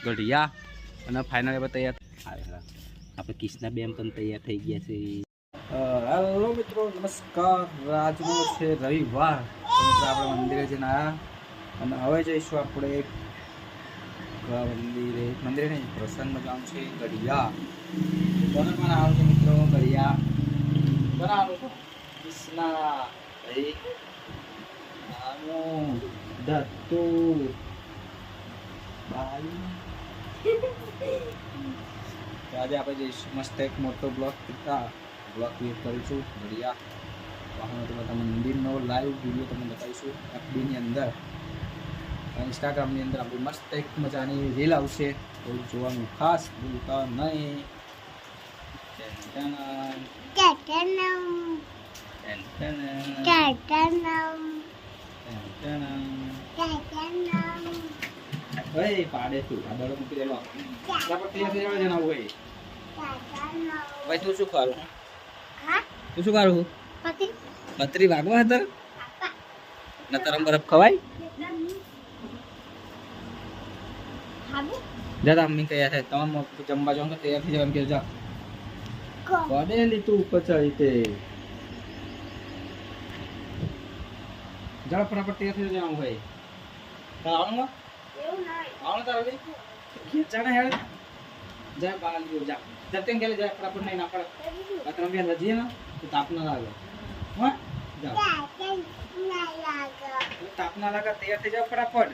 ગઢિયા અને ફાઇનલ હવે તૈયાર આપણે કિસના બેમ પણ તૈયાર થઈ ગયા છે. હેલો મિત્રો, નમસ્કાર. આજનો છે રવિવાર. આપણે મંદિરે જઈને આવ્યા અને હવે જઈશું આપણે મંદિરે નહીં, પ્રસન્નમાં જવાનું છે ગઢિયા. કોને પણ આવે છે મિત્રો ગઢિયા? કોને આવે છે? કિસના ભાઈ દત્તુ આજે આપણે જઈશું મસ્ત એક મોટો બ્લોક ક્રિએટ કરીશું ગઢિયા. વાહનો તો બધા મંદિરનો લાઈવ વિડીયો તમને બતાવીશું. એફબીની અંદર, ઇન્સ્ટાગ્રામની અંદર આપણી મસ્ત એક મજાની રીલ આવશે, તો જોવાનું ખાસ ભૂલતા નહીં. પાડે તું આ દડો મૂકી દેલો ભાઈ. તું શું કરું? તું શું કરું? પતરી વાગવા હતા ને તરમ બરફ ખવાય? જા મમ્મી કયા છે તમે જમવા જાઓ તૈયાર થઈ જવાનું કે જા પડેલી તું ઉપર ચડી તે જા ફટાફટ તૈયાર થઈ જવાનું ભાઈ. આવવાનું આવવાનું તારે જાણે હેડ જા બહાર લ્યો જા જતે ગેલે જા ફટાફટ નહીં ના પડે અત્યારે બે રજીએ ને તો તાપ ના લાગે. હા જા તાપ ના લાગે તૈયાર થઈ જાવ ફટાફટ.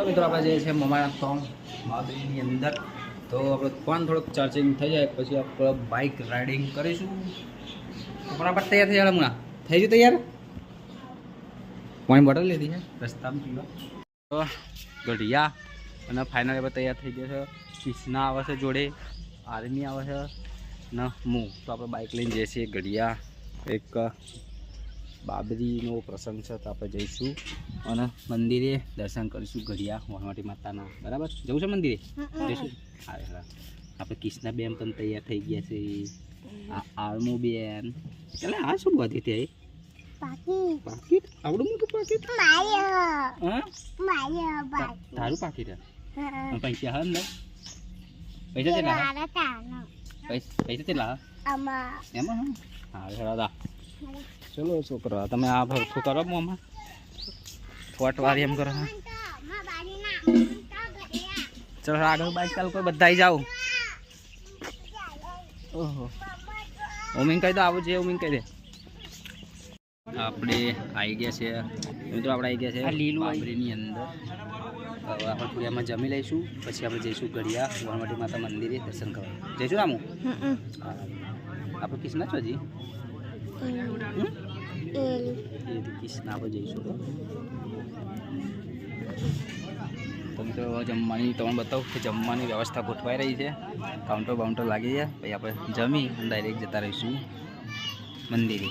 મિત્રો આપણે જઈએ છીએ મમાના સોંગ મહાબલીની અંદર. તો આપણે ફોન થોડુંક ચાર્જિંગ થઈ જાય પછી આપણે બાઇક રાઇડિંગ કરીશું. ફટાફટ તૈયાર થઈ જાય. હમણાં થઈ ગયું તૈયાર? પાણી બોટલ લીધી છે રસ્તામાં પીવા. તો ગઢિયા અને ફાઇનલ હવે તૈયાર થઈ ગયા છે. કિસના આવે છે જોડે, આર્મી આવે છે ને હું. તો આપણે બાઇક લઈને જઈએ છીએ ગઢિયા. એક બાબરીનો પ્રસંગ છે તો આપણે જઈશું અને મંદિરે દર્શન કરીશું ગઢિયા વાણવટી માતાના. બરાબર, જવું છે મંદિરે? જઈશું. હા, આપણે કિસના બેન પણ તૈયાર થઈ ગયા છે. આ આર્મુ બેન એટલે આ શું બધી તે પાકીટ આવડું મોટું પાકીટ તારું પાકીટ પૈસા હા ને? પૈસા કેટલા? પૈસા કેટલા એમાં? હા દાદા ચલો છોકરા તમે આ ભરખું કરો આમાં ફોટવારી એમ કરો. ચલો આગળ બાઈક ચાલુ કરો બધા જાઓ. ઓહો ઓમિંગ કહી દો આવું છે. ઓમિંગ કહી દે. આપણે આવી ગયા છે મિત્રો, આપણે આવી ગયા છે બાબરીની અંદર. હવે આપણે થોડી આમાં જમી લઈશું પછી આપણે જઈશું ગઢિયા વાણવટી માતા મંદિરે દર્શન કરવા. જઈશું રામુ? આપણે કિસના છો હજી કિસના આપણે જઈશું. તો મિત્રો જમવાની તમને બતાવું કે જમવાની વ્યવસ્થા ગોઠવાઈ રહી છે. કાઉન્ટર બાઉન્ટર લાગી જાય પછી આપણે જમી અને ડાયરેક્ટ જતા રહીશું મંદિરે.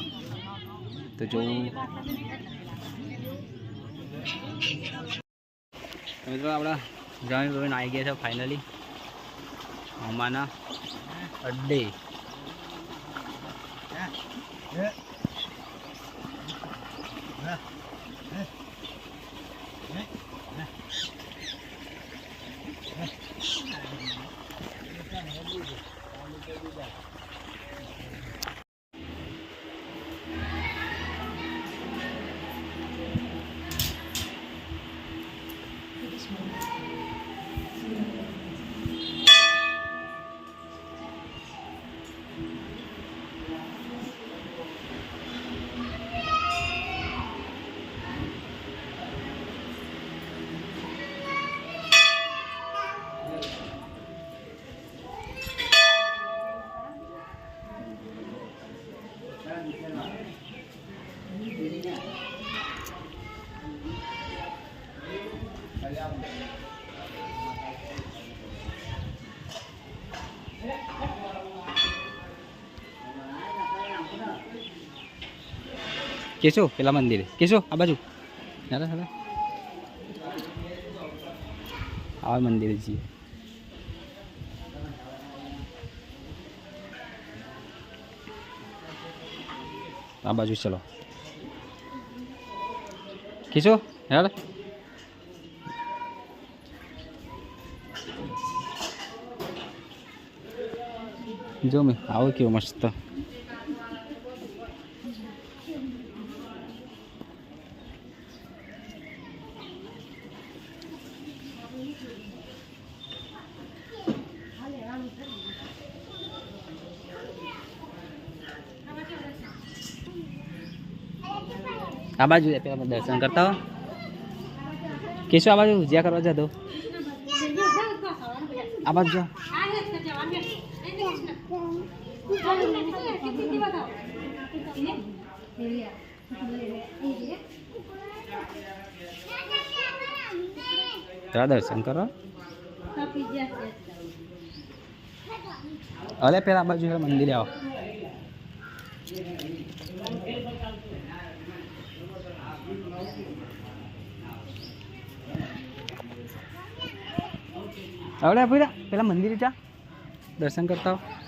તો જોવું મિત્રો આપણા જમી ધોઈને આવી ગયા છે ફાઇનલી અમાના અડ્ડે. કેશો પેલા મંદિરે કેશો આ બાજુ આ મંદિરે જઈએ. આ બાજુ ચલો ખીચો હેડ જો મેં આવો કેવો મસ્ત આ બાજુ પેલા દર્શન કરતા હો કેશું આ બાજુ જ્યાં કરવા જતો આ બાજુ જાઓ દર્શન કરો અરે પેલા આ બાજુ મંદિરે આવો આવડે ભાઈ પેલા મંદિરે જા દર્શન કરતા હો